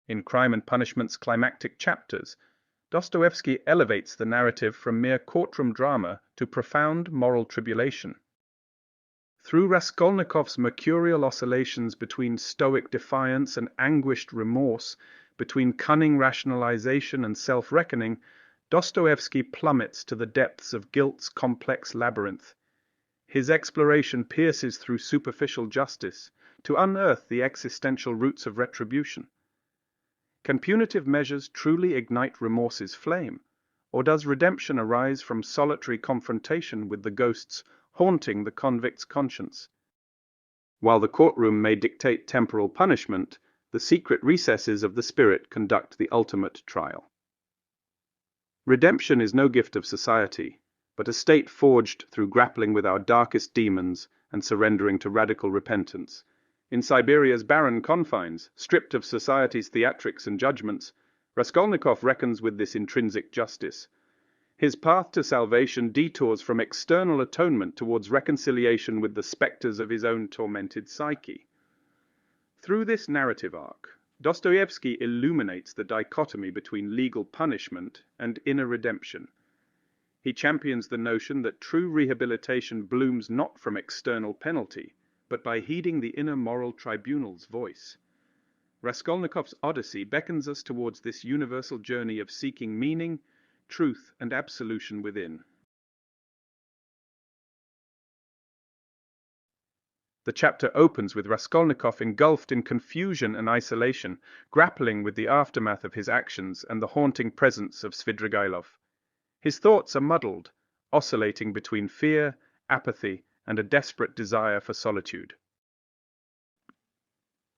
In Crime and Punishment's climactic chapters, Dostoevsky elevates the narrative from mere courtroom drama to profound moral tribulation. Through Raskolnikov's mercurial oscillations between stoic defiance and anguished remorse, between cunning rationalization and self-reckoning, Dostoevsky plummets to the depths of guilt's complex labyrinth. His exploration pierces through superficial justice to unearth the existential roots of retribution. Can punitive measures truly ignite remorse's flame, or does redemption arise from solitary confrontation with the ghosts haunting the convict's conscience? While the courtroom may dictate temporal punishment, the secret recesses of the spirit conduct the ultimate trial. Redemption is no gift of society, but a state forged through grappling with our darkest demons and surrendering to radical repentance. In Siberia's barren confines, stripped of society's theatrics and judgments, Raskolnikov reckons with this intrinsic justice. His path to salvation detours from external atonement towards reconciliation with the spectres of his own tormented psyche. Through this narrative arc, Dostoevsky illuminates the dichotomy between legal punishment and inner redemption. He champions the notion that true rehabilitation blooms not from external penalty, but by heeding the inner moral tribunal's voice. Raskolnikov's Odyssey beckons us towards this universal journey of seeking meaning, truth, and absolution within. The chapter opens with Raskolnikov engulfed in confusion and isolation, grappling with the aftermath of his actions and the haunting presence of Svidrigailov. His thoughts are muddled, oscillating between fear, apathy, and a desperate desire for solitude.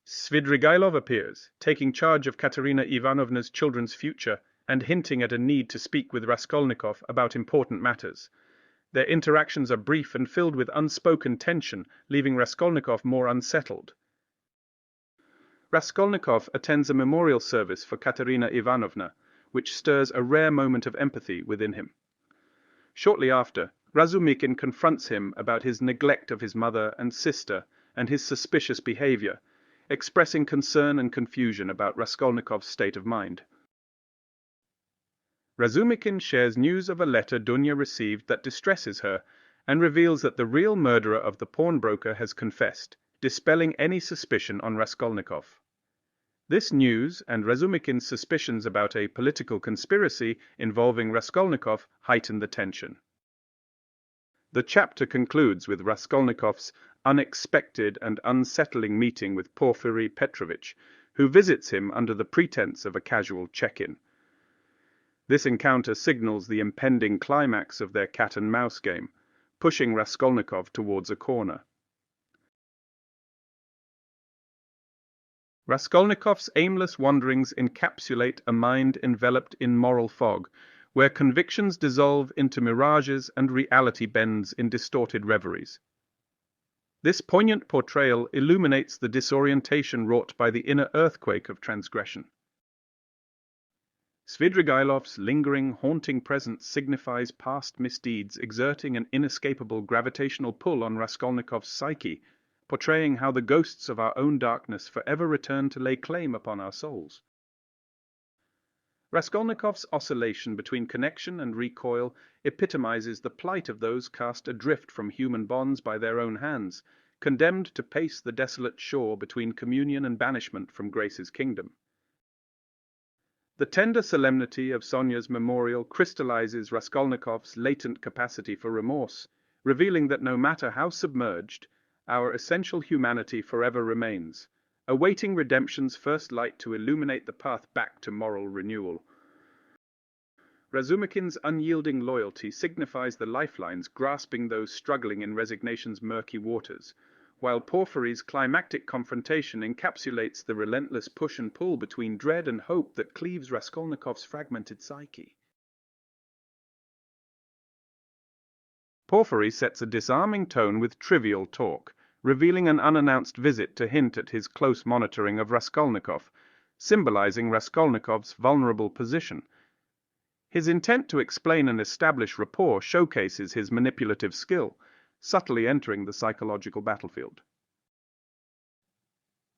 Svidrigailov appears, taking charge of Katerina Ivanovna's children's future and hinting at a need to speak with Raskolnikov about important matters. Their interactions are brief and filled with unspoken tension, leaving Raskolnikov more unsettled. Raskolnikov attends a memorial service for Katerina Ivanovna, which stirs a rare moment of empathy within him. Shortly after, Razumikin confronts him about his neglect of his mother and sister and his suspicious behavior, expressing concern and confusion about Raskolnikov's state of mind. Razumikin shares news of a letter Dunya received that distresses her and reveals that the real murderer of the pawnbroker has confessed, dispelling any suspicion on Raskolnikov. This news and Razumikin's suspicions about a political conspiracy involving Raskolnikov heighten the tension. The chapter concludes with Raskolnikov's unexpected and unsettling meeting with Porfiry Petrovich, who visits him under the pretense of a casual check-in. This encounter signals the impending climax of their cat-and-mouse game, pushing Raskolnikov towards a corner. Raskolnikov's aimless wanderings encapsulate a mind enveloped in moral fog, where convictions dissolve into mirages and reality bends in distorted reveries. This poignant portrayal illuminates the disorientation wrought by the inner earthquake of transgression. Svidrigailov's lingering, haunting presence signifies past misdeeds exerting an inescapable gravitational pull on Raskolnikov's psyche, portraying how the ghosts of our own darkness forever return to lay claim upon our souls. Raskolnikov's oscillation between connection and recoil epitomizes the plight of those cast adrift from human bonds by their own hands, condemned to pace the desolate shore between communion and banishment from Grace's kingdom. The tender solemnity of Sonia's memorial crystallizes Raskolnikov's latent capacity for remorse, revealing that no matter how submerged, our essential humanity forever remains, awaiting redemption's first light to illuminate the path back to moral renewal. Razumikin's unyielding loyalty signifies the lifelines grasping those struggling in resignation's murky waters, while Porfiry's climactic confrontation encapsulates the relentless push and pull between dread and hope that cleaves Raskolnikov's fragmented psyche. Porfiry sets a disarming tone with trivial talk, revealing an unannounced visit to hint at his close monitoring of Raskolnikov, symbolizing Raskolnikov's vulnerable position. His intent to explain and establish rapport showcases his manipulative skill, subtly entering the psychological battlefield.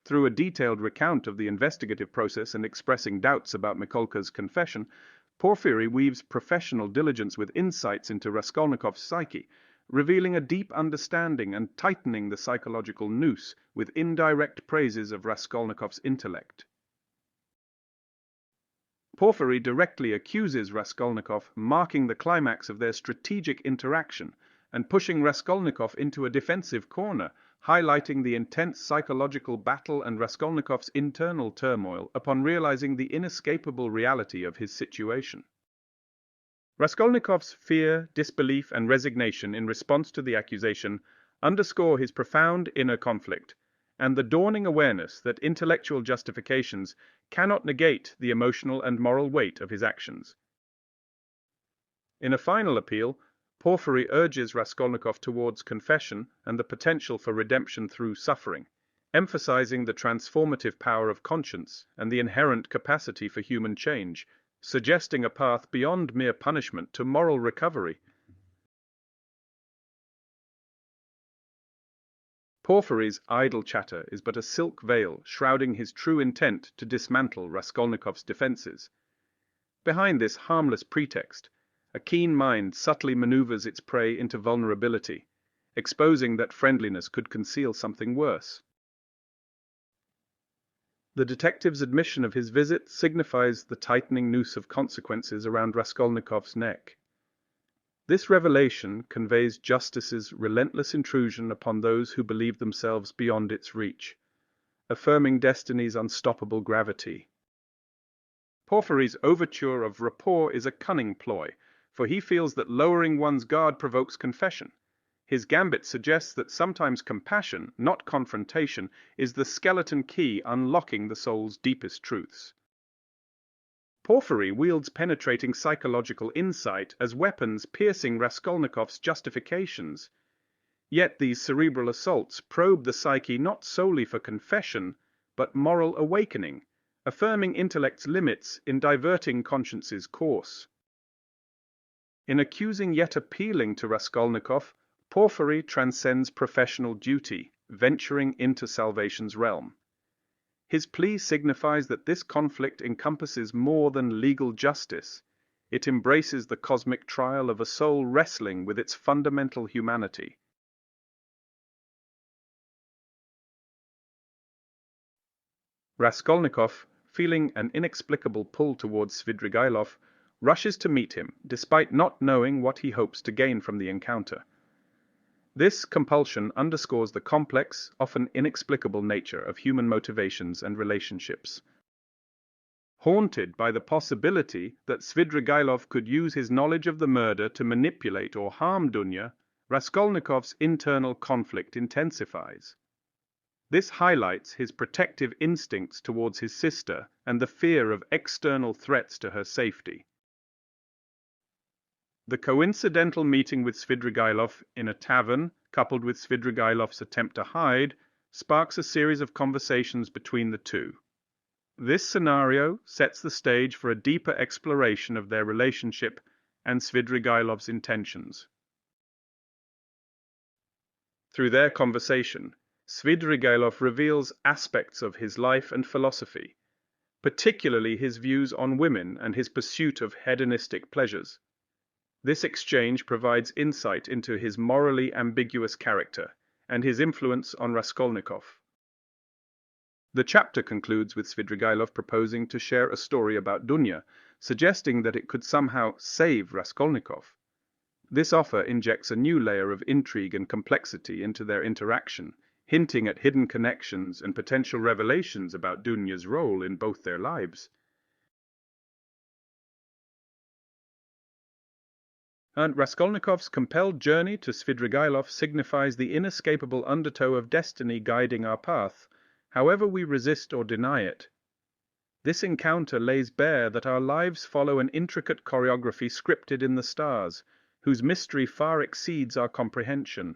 Through a detailed recount of the investigative process and expressing doubts about Mikolka's confession, Porfiry weaves professional diligence with insights into Raskolnikov's psyche, revealing a deep understanding and tightening the psychological noose with indirect praises of Raskolnikov's intellect. Porfiry directly accuses Raskolnikov, marking the climax of their strategic interaction and pushing Raskolnikov into a defensive corner, highlighting the intense psychological battle and Raskolnikov's internal turmoil upon realizing the inescapable reality of his situation. Raskolnikov's fear, disbelief, and resignation in response to the accusation underscore his profound inner conflict and the dawning awareness that intellectual justifications cannot negate the emotional and moral weight of his actions. In a final appeal, Porfiry urges Raskolnikov towards confession and the potential for redemption through suffering, emphasizing the transformative power of conscience and the inherent capacity for human change, suggesting a path beyond mere punishment to moral recovery. Porfiry's idle chatter is but a silk veil shrouding his true intent to dismantle Raskolnikov's defenses. Behind this harmless pretext, a keen mind subtly maneuvers its prey into vulnerability, exposing that friendliness could conceal something worse. The detective's admission of his visit signifies the tightening noose of consequences around Raskolnikov's neck. This revelation conveys justice's relentless intrusion upon those who believe themselves beyond its reach, affirming destiny's unstoppable gravity. Porfiry's overture of rapport is a cunning ploy, for he feels that lowering one's guard provokes confession. His gambit suggests that sometimes compassion, not confrontation, is the skeleton key unlocking the soul's deepest truths. Porfiry wields penetrating psychological insight as weapons piercing Raskolnikov's justifications. Yet these cerebral assaults probe the psyche not solely for confession, but moral awakening, affirming intellect's limits in diverting conscience's course. In accusing yet appealing to Raskolnikov, Porfiry transcends professional duty, venturing into salvation's realm. His plea signifies that this conflict encompasses more than legal justice. It embraces the cosmic trial of a soul wrestling with its fundamental humanity. Raskolnikov, feeling an inexplicable pull towards Svidrigailov, rushes to meet him, despite not knowing what he hopes to gain from the encounter. This compulsion underscores the complex, often inexplicable nature of human motivations and relationships. Haunted by the possibility that Svidrigailov could use his knowledge of the murder to manipulate or harm Dunya, Raskolnikov's internal conflict intensifies. This highlights his protective instincts towards his sister and the fear of external threats to her safety. The coincidental meeting with Svidrigailov in a tavern, coupled with Svidrigailov's attempt to hide, sparks a series of conversations between the two. This scenario sets the stage for a deeper exploration of their relationship and Svidrigailov's intentions. Through their conversation, Svidrigailov reveals aspects of his life and philosophy, particularly his views on women and his pursuit of hedonistic pleasures. This exchange provides insight into his morally ambiguous character and his influence on Raskolnikov. The chapter concludes with Svidrigailov proposing to share a story about Dunya, suggesting that it could somehow save Raskolnikov. This offer injects a new layer of intrigue and complexity into their interaction, hinting at hidden connections and potential revelations about Dunya's role in both their lives. And Raskolnikov's compelled journey to Svidrigailov signifies the inescapable undertow of destiny guiding our path, however we resist or deny it. This encounter lays bare that our lives follow an intricate choreography scripted in the stars, whose mystery far exceeds our comprehension.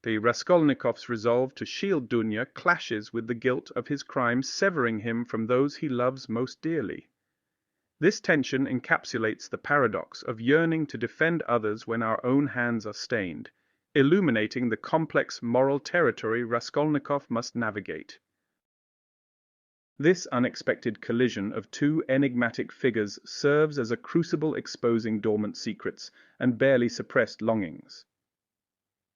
The Raskolnikov's resolve to shield Dunya clashes with the guilt of his crime, severing him from those he loves most dearly. This tension encapsulates the paradox of yearning to defend others when our own hands are stained, illuminating the complex moral territory Raskolnikov must navigate. This unexpected collision of two enigmatic figures serves as a crucible exposing dormant secrets and barely suppressed longings.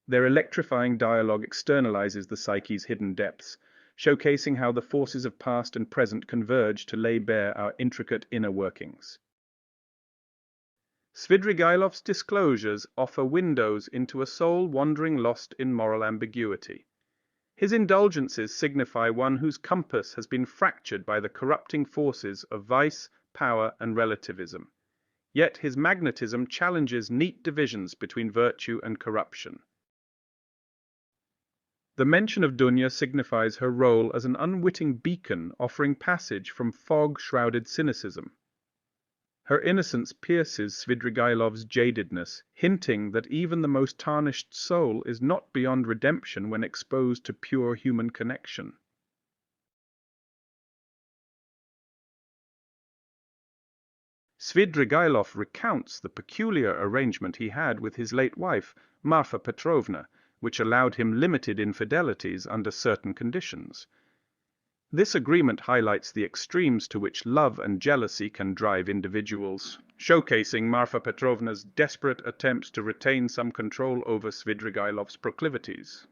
Their electrifying dialogue externalizes the psyche's hidden depths, showcasing how the forces of past and present converge to lay bare our intricate inner workings. Svidrigailov's disclosures offer windows into a soul wandering lost in moral ambiguity. His indulgences signify one whose compass has been fractured by the corrupting forces of vice, power, and relativism. Yet his magnetism challenges neat divisions between virtue and corruption. The mention of Dunya signifies her role as an unwitting beacon offering passage from fog-shrouded cynicism. Her innocence pierces Svidrigailov's jadedness, hinting that even the most tarnished soul is not beyond redemption when exposed to pure human connection. Svidrigailov recounts the peculiar arrangement he had with his late wife, Marfa Petrovna, which allowed him limited infidelities under certain conditions. This agreement highlights the extremes to which love and jealousy can drive individuals, showcasing Marfa Petrovna's desperate attempts to retain some control over Svidrigailov's proclivities.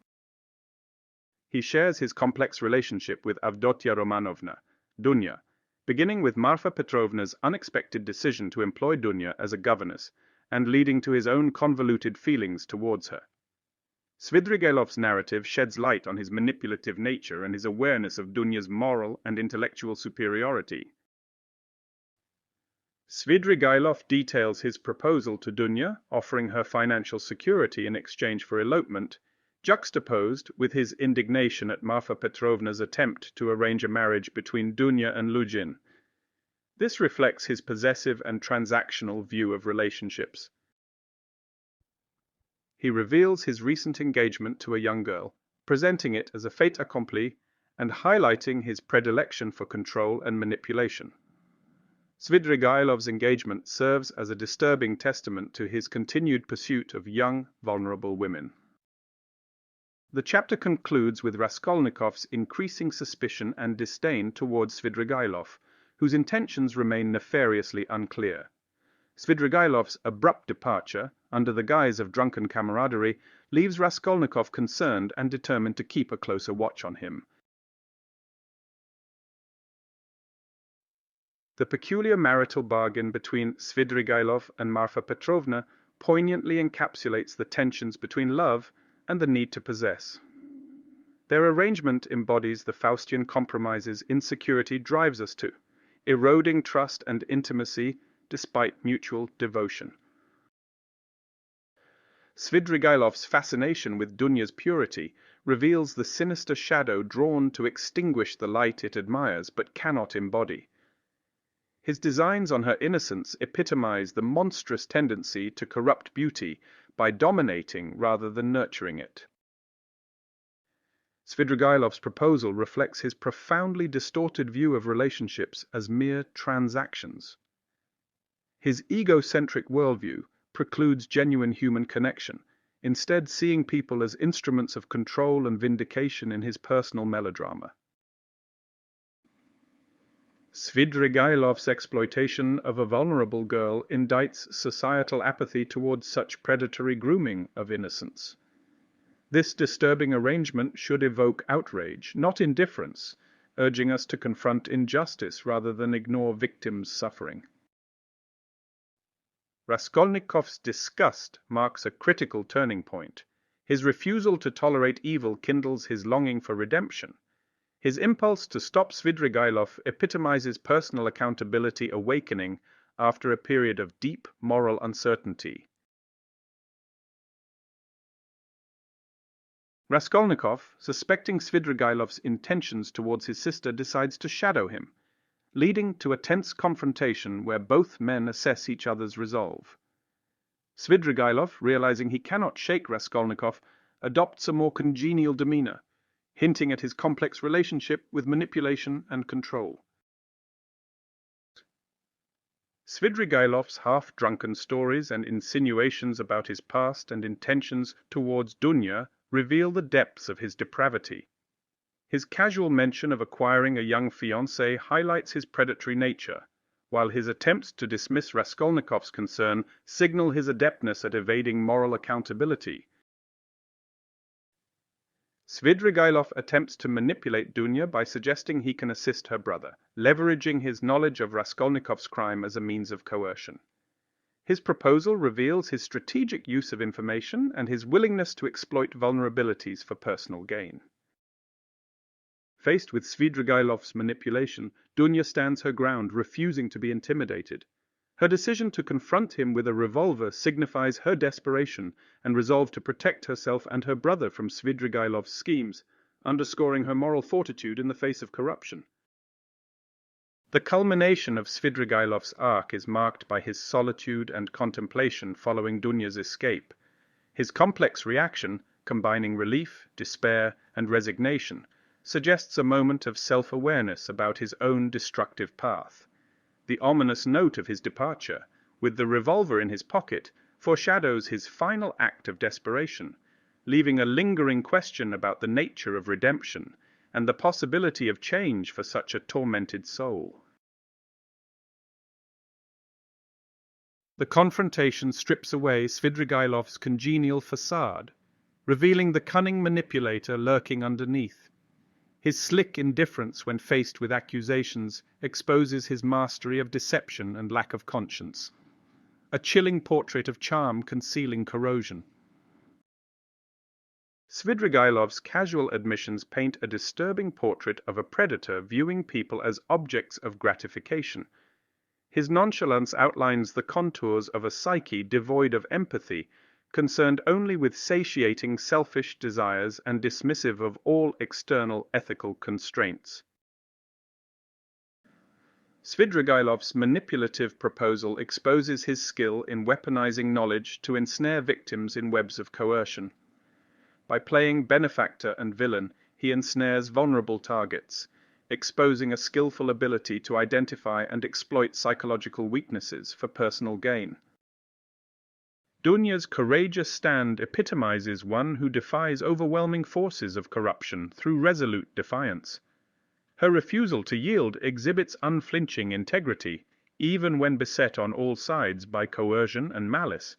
He shares his complex relationship with Avdotya Romanovna, Dunya, beginning with Marfa Petrovna's unexpected decision to employ Dunya as a governess, and leading to his own convoluted feelings towards her. Svidrigailov's narrative sheds light on his manipulative nature and his awareness of Dunya's moral and intellectual superiority. Svidrigailov details his proposal to Dunya, offering her financial security in exchange for elopement, juxtaposed with his indignation at Marfa Petrovna's attempt to arrange a marriage between Dunya and Luzhin. This reflects his possessive and transactional view of relationships. He reveals his recent engagement to a young girl, presenting it as a fait accompli and highlighting his predilection for control and manipulation. Svidrigailov's engagement serves as a disturbing testament to his continued pursuit of young, vulnerable women. The chapter concludes with Raskolnikov's increasing suspicion and disdain towards Svidrigailov, whose intentions remain nefariously unclear. Svidrigailov's abrupt departure, under the guise of drunken camaraderie, leaves Raskolnikov concerned and determined to keep a closer watch on him. The peculiar marital bargain between Svidrigailov and Marfa Petrovna poignantly encapsulates the tensions between love and the need to possess. Their arrangement embodies the Faustian compromises insecurity drives us to, eroding trust and intimacy despite mutual devotion. Svidrigailov's fascination with Dunya's purity reveals the sinister shadow drawn to extinguish the light it admires but cannot embody. His designs on her innocence epitomize the monstrous tendency to corrupt beauty by dominating rather than nurturing it. Svidrigailov's proposal reflects his profoundly distorted view of relationships as mere transactions. His egocentric worldview precludes genuine human connection, instead seeing people as instruments of control and vindication in his personal melodrama. Svidrigailov's exploitation of a vulnerable girl indicts societal apathy towards such predatory grooming of innocence. This disturbing arrangement should evoke outrage, not indifference, urging us to confront injustice rather than ignore victims' suffering. Raskolnikov's disgust marks a critical turning point. His refusal to tolerate evil kindles his longing for redemption. His impulse to stop Svidrigailov epitomizes personal accountability awakening after a period of deep moral uncertainty. Raskolnikov, suspecting Svidrigailov's intentions towards his sister, decides to shadow him, leading to a tense confrontation where both men assess each other's resolve. Svidrigailov, realizing he cannot shake Raskolnikov, adopts a more congenial demeanor, hinting at his complex relationship with manipulation and control. Svidrigailov's half-drunken stories and insinuations about his past and intentions towards Dunya reveal the depths of his depravity. His casual mention of acquiring a young fiancée highlights his predatory nature, while his attempts to dismiss Raskolnikov's concern signal his adeptness at evading moral accountability. Svidrigailov attempts to manipulate Dunya by suggesting he can assist her brother, leveraging his knowledge of Raskolnikov's crime as a means of coercion. His proposal reveals his strategic use of information and his willingness to exploit vulnerabilities for personal gain. Faced with Svidrigailov's manipulation, Dunya stands her ground, refusing to be intimidated. Her decision to confront him with a revolver signifies her desperation and resolve to protect herself and her brother from Svidrigailov's schemes, underscoring her moral fortitude in the face of corruption. The culmination of Svidrigailov's arc is marked by his solitude and contemplation following Dunya's escape. His complex reaction, combining relief, despair, and resignation, suggests a moment of self-awareness about his own destructive path. The ominous note of his departure, with the revolver in his pocket, foreshadows his final act of desperation, leaving a lingering question about the nature of redemption and the possibility of change for such a tormented soul. The confrontation strips away Svidrigailov's congenial facade, revealing the cunning manipulator lurking underneath. His slick indifference when faced with accusations exposes his mastery of deception and lack of conscience, a chilling portrait of charm concealing corrosion. Svidrigailov's casual admissions paint a disturbing portrait of a predator viewing people as objects of gratification. His nonchalance outlines the contours of a psyche devoid of empathy, concerned only with satiating selfish desires and dismissive of all external ethical constraints. Svidrigailov's manipulative proposal exposes his skill in weaponizing knowledge to ensnare victims in webs of coercion. By playing benefactor and villain, he ensnares vulnerable targets, exposing a skillful ability to identify and exploit psychological weaknesses for personal gain. Dunya's courageous stand epitomizes one who defies overwhelming forces of corruption through resolute defiance. Her refusal to yield exhibits unflinching integrity, even when beset on all sides by coercion and malice.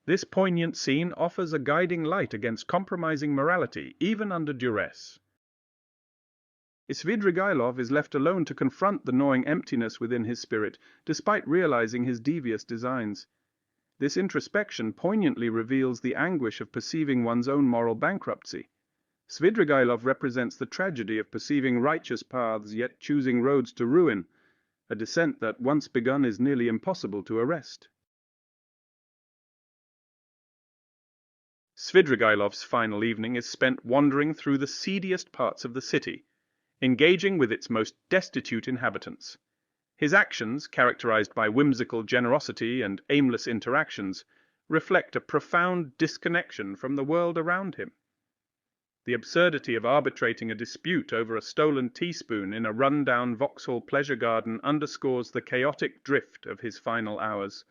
This poignant scene offers a guiding light against compromising morality, even under duress. Svidrigailov is left alone to confront the gnawing emptiness within his spirit, despite realizing his devious designs. This introspection poignantly reveals the anguish of perceiving one's own moral bankruptcy. Svidrigailov represents the tragedy of perceiving righteous paths yet choosing roads to ruin, a descent that once begun is nearly impossible to arrest. Svidrigailov's final evening is spent wandering through the seediest parts of the city, engaging with its most destitute inhabitants. His actions, characterized by whimsical generosity and aimless interactions, reflect a profound disconnection from the world around him. The absurdity of arbitrating a dispute over a stolen teaspoon in a run-down Vauxhall pleasure garden underscores the chaotic drift of his final hours.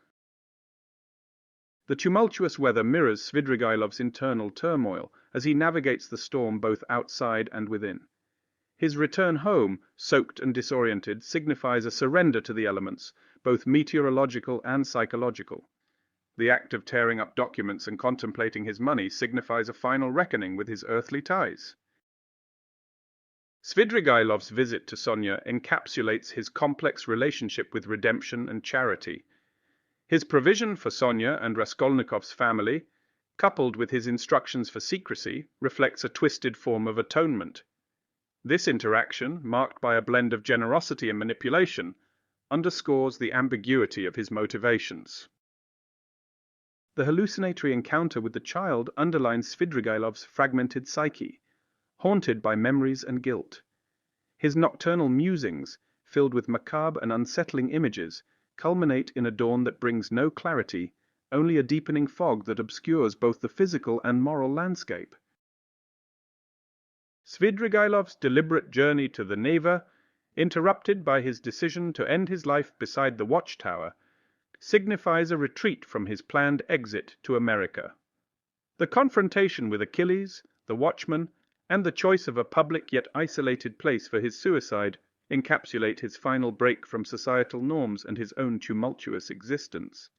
The tumultuous weather mirrors Svidrigailov's internal turmoil as he navigates the storm both outside and within. His return home, soaked and disoriented, signifies a surrender to the elements, both meteorological and psychological. The act of tearing up documents and contemplating his money signifies a final reckoning with his earthly ties. Svidrigailov's visit to Sonia encapsulates his complex relationship with redemption and charity. His provision for Sonia and Raskolnikov's family, coupled with his instructions for secrecy, reflects a twisted form of atonement. This interaction, marked by a blend of generosity and manipulation, underscores the ambiguity of his motivations. The hallucinatory encounter with the child underlines Svidrigailov's fragmented psyche, haunted by memories and guilt. His nocturnal musings, filled with macabre and unsettling images, culminate in a dawn that brings no clarity, only a deepening fog that obscures both the physical and moral landscape. Svidrigailov's deliberate journey to the Neva interrupted by his decision to end his life beside the watchtower, signifies a retreat from his planned exit to America. The confrontation with Achilles, the watchman, and the choice of a public yet isolated place for his suicide encapsulate his final break from societal norms and his own tumultuous existence.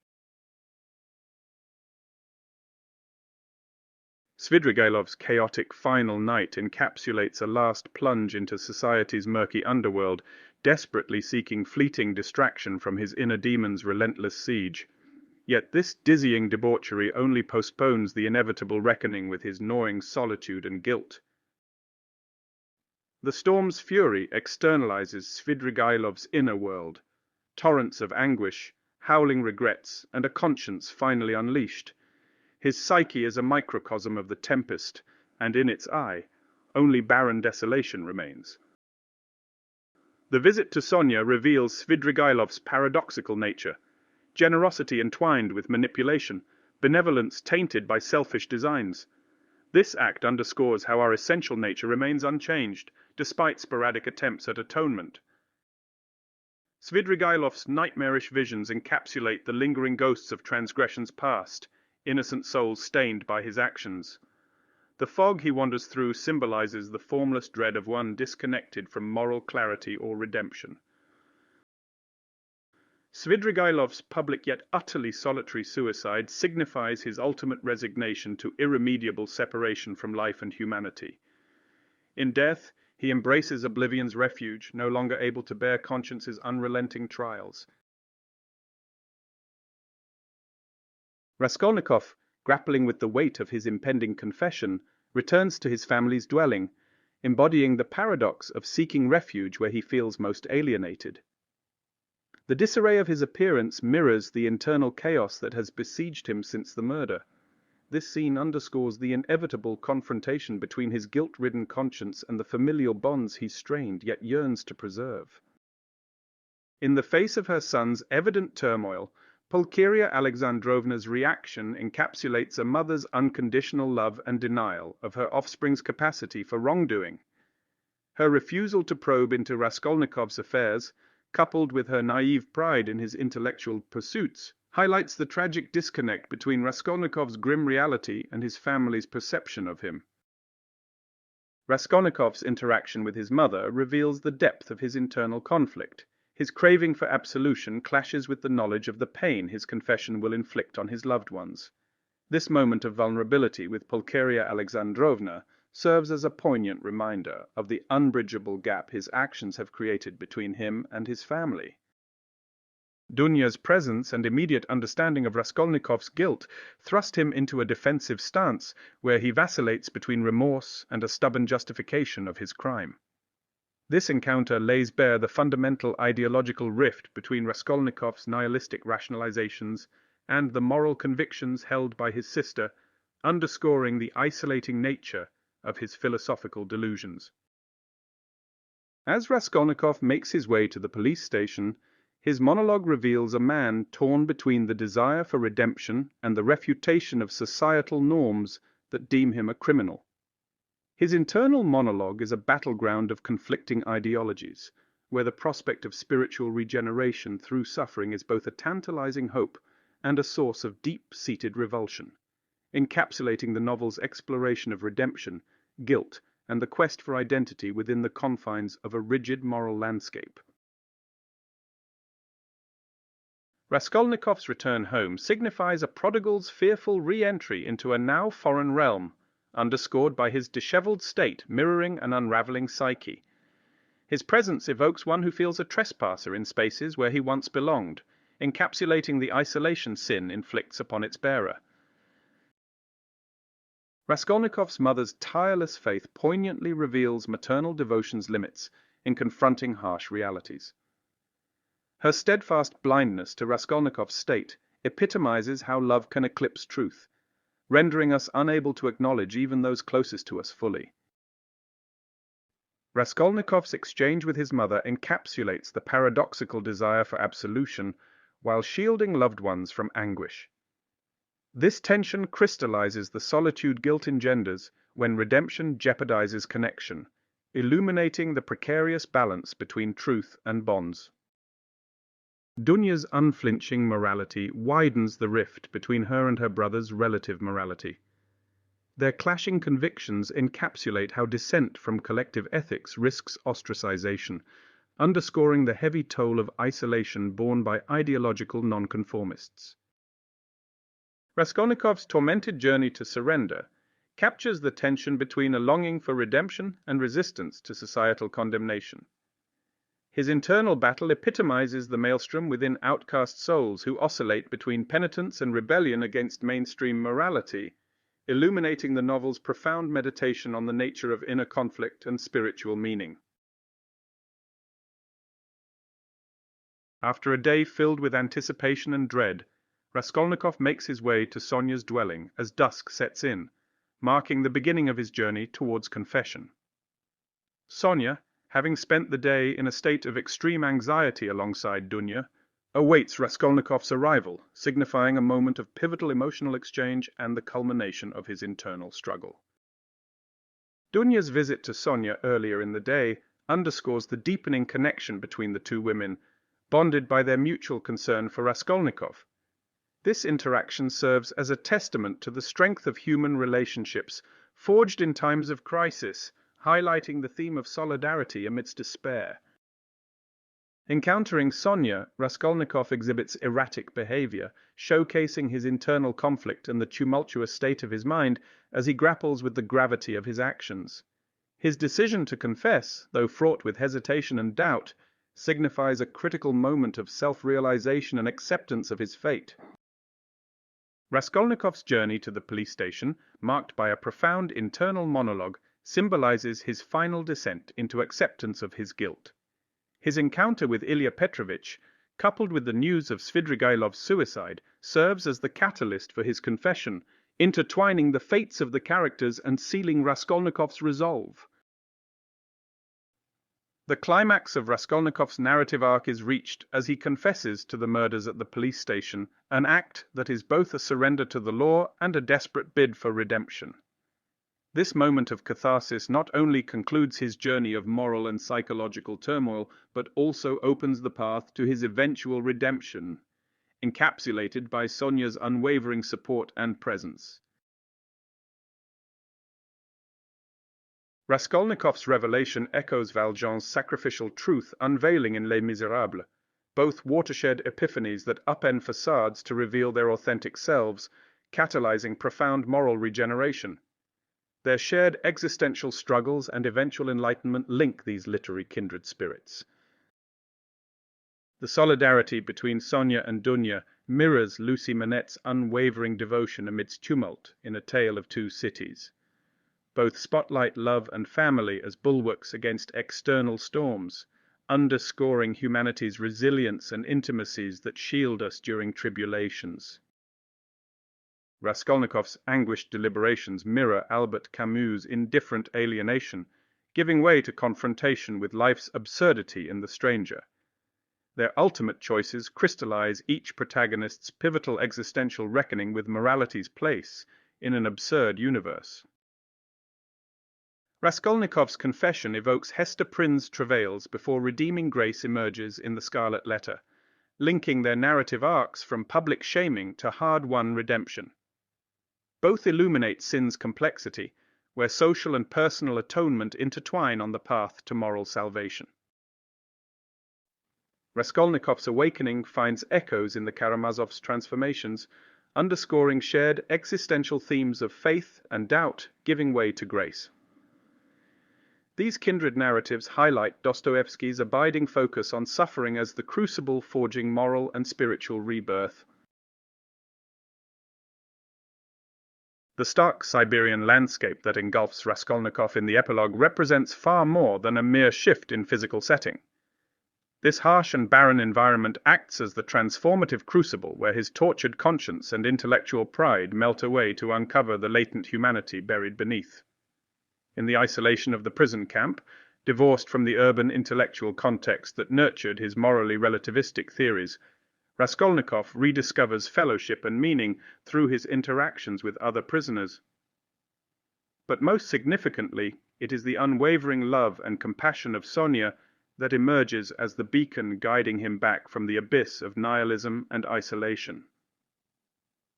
Svidrigailov's chaotic final night encapsulates a last plunge into society's murky underworld, desperately seeking fleeting distraction from his inner demon's relentless siege. Yet this dizzying debauchery only postpones the inevitable reckoning with his gnawing solitude and guilt. The storm's fury externalizes Svidrigailov's inner world, torrents of anguish, howling regrets, and a conscience finally unleashed. His psyche is a microcosm of the tempest, and in its eye, only barren desolation remains. The visit to Sonia reveals Svidrigailov's paradoxical nature, generosity entwined with manipulation, benevolence tainted by selfish designs. This act underscores how our essential nature remains unchanged, despite sporadic attempts at atonement. Svidrigailov's nightmarish visions encapsulate the lingering ghosts of transgressions past, innocent souls stained by his actions. The fog he wanders through symbolizes the formless dread of one disconnected from moral clarity or redemption. Svidrigailov's public yet utterly solitary suicide signifies his ultimate resignation to irremediable separation from life and humanity. In death, he embraces oblivion's refuge, no longer able to bear conscience's unrelenting trials. Raskolnikov, grappling with the weight of his impending confession, returns to his family's dwelling, embodying the paradox of seeking refuge where he feels most alienated. The disarray of his appearance mirrors the internal chaos that has besieged him since the murder. This scene underscores the inevitable confrontation between his guilt-ridden conscience and the familial bonds he strained yet yearns to preserve. In the face of her son's evident turmoil, Pulcheria Alexandrovna's reaction encapsulates a mother's unconditional love and denial of her offspring's capacity for wrongdoing. Her refusal to probe into Raskolnikov's affairs, coupled with her naive pride in his intellectual pursuits, highlights the tragic disconnect between Raskolnikov's grim reality and his family's perception of him. Raskolnikov's interaction with his mother reveals the depth of his internal conflict. His craving for absolution clashes with the knowledge of the pain his confession will inflict on his loved ones. This moment of vulnerability with Pulcheria Alexandrovna serves as a poignant reminder of the unbridgeable gap his actions have created between him and his family. Dunya's presence and immediate understanding of Raskolnikov's guilt thrust him into a defensive stance where he vacillates between remorse and a stubborn justification of his crime. This encounter lays bare the fundamental ideological rift between Raskolnikov's nihilistic rationalizations and the moral convictions held by his sister, underscoring the isolating nature of his philosophical delusions. As Raskolnikov makes his way to the police station, his monologue reveals a man torn between the desire for redemption and the refutation of societal norms that deem him a criminal. His internal monologue is a battleground of conflicting ideologies, where the prospect of spiritual regeneration through suffering is both a tantalizing hope and a source of deep-seated revulsion, encapsulating the novel's exploration of redemption, guilt, and the quest for identity within the confines of a rigid moral landscape. Raskolnikov's return home signifies a prodigal's fearful re-entry into a now foreign realm, underscored by his disheveled state mirroring an unraveling psyche. His presence evokes one who feels a trespasser in spaces where he once belonged, encapsulating the isolation sin inflicts upon its bearer. Raskolnikov's mother's tireless faith poignantly reveals maternal devotion's limits in confronting harsh realities. Her steadfast blindness to Raskolnikov's state epitomizes how love can eclipse truth, rendering us unable to acknowledge even those closest to us fully. Raskolnikov's exchange with his mother encapsulates the paradoxical desire for absolution while shielding loved ones from anguish. This tension crystallizes the solitude guilt engenders when redemption jeopardizes connection, illuminating the precarious balance between truth and bonds. Dunya's unflinching morality widens the rift between her and her brother's relative morality. Their clashing convictions encapsulate how dissent from collective ethics risks ostracization, underscoring the heavy toll of isolation borne by ideological nonconformists. Raskolnikov's tormented journey to surrender captures the tension between a longing for redemption and resistance to societal condemnation. His internal battle epitomizes the maelstrom within outcast souls who oscillate between penitence and rebellion against mainstream morality, illuminating the novel's profound meditation on the nature of inner conflict and spiritual meaning. After a day filled with anticipation and dread, Raskolnikov makes his way to Sonia's dwelling as dusk sets in, marking the beginning of his journey towards confession. Sonia, having spent the day in a state of extreme anxiety alongside Dunya, awaits Raskolnikov's arrival, signifying a moment of pivotal emotional exchange and the culmination of his internal struggle. Dunya's visit to Sonia earlier in the day underscores the deepening connection between the two women, bonded by their mutual concern for Raskolnikov. This interaction serves as a testament to the strength of human relationships, forged in times of crisis, highlighting the theme of solidarity amidst despair. Encountering Sonia, Raskolnikov exhibits erratic behavior, showcasing his internal conflict and the tumultuous state of his mind as he grapples with the gravity of his actions. His decision to confess, though fraught with hesitation and doubt, signifies a critical moment of self-realization and acceptance of his fate. Raskolnikov's journey to the police station, marked by a profound internal monologue, symbolizes his final descent into acceptance of his guilt. His encounter with Ilya Petrovich, coupled with the news of Svidrigailov's suicide, serves as the catalyst for his confession, intertwining the fates of the characters and sealing Raskolnikov's resolve. The climax of Raskolnikov's narrative arc is reached as he confesses to the murders at the police station, an act that is both a surrender to the law and a desperate bid for redemption. This moment of catharsis not only concludes his journey of moral and psychological turmoil, but also opens the path to his eventual redemption, encapsulated by Sonia's unwavering support and presence. Raskolnikov's revelation echoes Valjean's sacrificial truth unveiling in Les Miserables, both watershed epiphanies that upend facades to reveal their authentic selves, catalyzing profound moral regeneration. Their shared existential struggles and eventual enlightenment link these literary kindred spirits. The solidarity between Sonia and Dunya mirrors Lucy Manette's unwavering devotion amidst tumult in A Tale of Two Cities. Both spotlight love and family as bulwarks against external storms, underscoring humanity's resilience and intimacies that shield us during tribulations. Raskolnikov's anguished deliberations mirror Albert Camus' indifferent alienation, giving way to confrontation with life's absurdity in The Stranger. Their ultimate choices crystallize each protagonist's pivotal existential reckoning with morality's place in an absurd universe. Raskolnikov's confession evokes Hester Prynne's travails before redeeming grace emerges in The Scarlet Letter, linking their narrative arcs from public shaming to hard-won redemption. Both illuminate sin's complexity, where social and personal atonement intertwine on the path to moral salvation. Raskolnikov's awakening finds echoes in the Karamazov's transformations, underscoring shared existential themes of faith and doubt giving way to grace. These kindred narratives highlight Dostoevsky's abiding focus on suffering as the crucible forging moral and spiritual rebirth. The stark Siberian landscape that engulfs Raskolnikov in the epilogue represents far more than a mere shift in physical setting. This harsh and barren environment acts as the transformative crucible where his tortured conscience and intellectual pride melt away to uncover the latent humanity buried beneath. In the isolation of the prison camp, divorced from the urban intellectual context that nurtured his morally relativistic theories, Raskolnikov rediscovers fellowship and meaning through his interactions with other prisoners. But most significantly, It is the unwavering love and compassion of Sonia that emerges as the beacon guiding him back from the abyss of nihilism and isolation.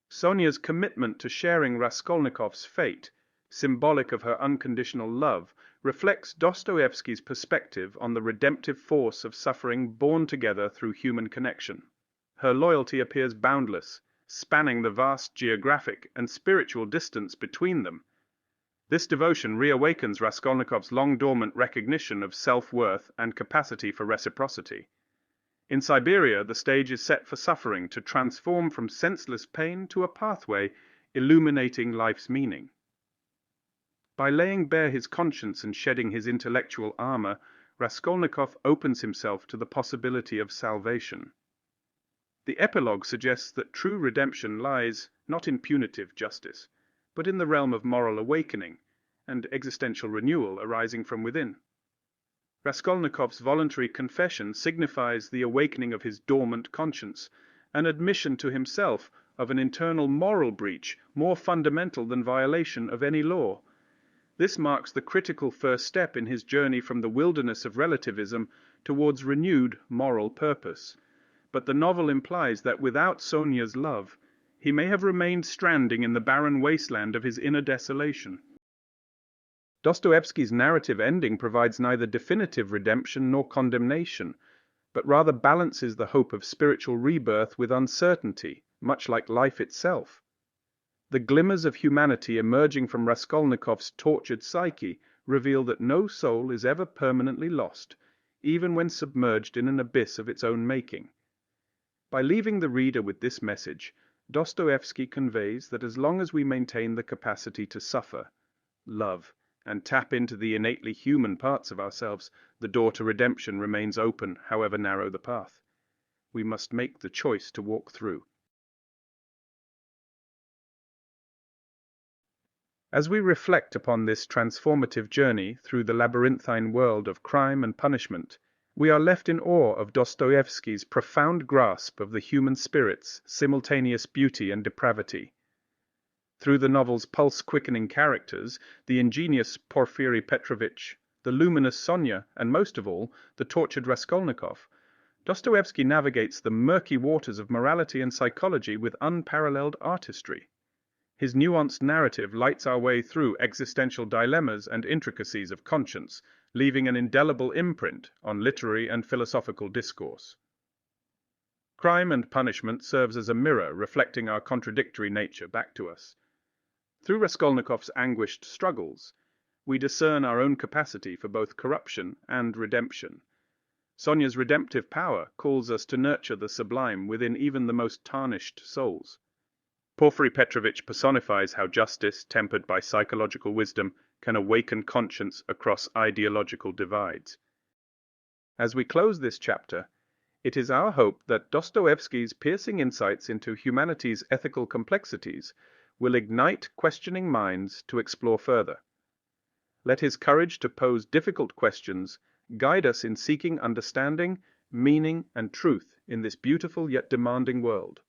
Sonia's commitment to sharing Raskolnikov's fate, symbolic of her unconditional love, reflects Dostoevsky's perspective on the redemptive force of suffering born together through human connection. Her loyalty appears boundless, spanning the vast geographic and spiritual distance between them. This devotion reawakens Raskolnikov's long-dormant recognition of self-worth and capacity for reciprocity. In Siberia, the stage is set for suffering to transform from senseless pain to a pathway illuminating life's meaning. By laying bare his conscience and shedding his intellectual armor, Raskolnikov opens himself to the possibility of salvation. The epilogue suggests that true redemption lies not in punitive justice, but in the realm of moral awakening and existential renewal arising from within. Raskolnikov's voluntary confession signifies the awakening of his dormant conscience, an admission to himself of an internal moral breach more fundamental than violation of any law. This marks the critical first step in his journey from the wilderness of relativism towards renewed moral purpose. But the novel implies that without Sonia's love, he may have remained stranding in the barren wasteland of his inner desolation. Dostoevsky's narrative ending provides neither definitive redemption nor condemnation, but rather balances the hope of spiritual rebirth with uncertainty, much like life itself. The glimmers of humanity emerging from Raskolnikov's tortured psyche reveal that no soul is ever permanently lost, even when submerged in an abyss of its own making. By leaving the reader with this message, Dostoevsky conveys that as long as we maintain the capacity to suffer, love, and tap into the innately human parts of ourselves, the door to redemption remains open, however narrow the path. We must make the choice to walk through. As we reflect upon this transformative journey through the labyrinthine world of crime and punishment, we are left in awe of Dostoevsky's profound grasp of the human spirit's simultaneous beauty and depravity. Through the novel's pulse-quickening characters, the ingenious Porfiry Petrovich, the luminous Sonia, and most of all, the tortured Raskolnikov, Dostoevsky navigates the murky waters of morality and psychology with unparalleled artistry. His nuanced narrative lights our way through existential dilemmas and intricacies of conscience, leaving an indelible imprint on literary and philosophical discourse. Crime and punishment serves as a mirror reflecting our contradictory nature back to us. Through Raskolnikov's anguished struggles, we discern our own capacity for both corruption and redemption. Sonia's redemptive power calls us to nurture the sublime within even the most tarnished souls. Porfiry Petrovich personifies how justice, tempered by psychological wisdom, can awaken conscience across ideological divides. As we close this chapter, it is our hope that Dostoevsky's piercing insights into humanity's ethical complexities will ignite questioning minds to explore further. Let his courage to pose difficult questions guide us in seeking understanding, meaning, and truth in this beautiful yet demanding world.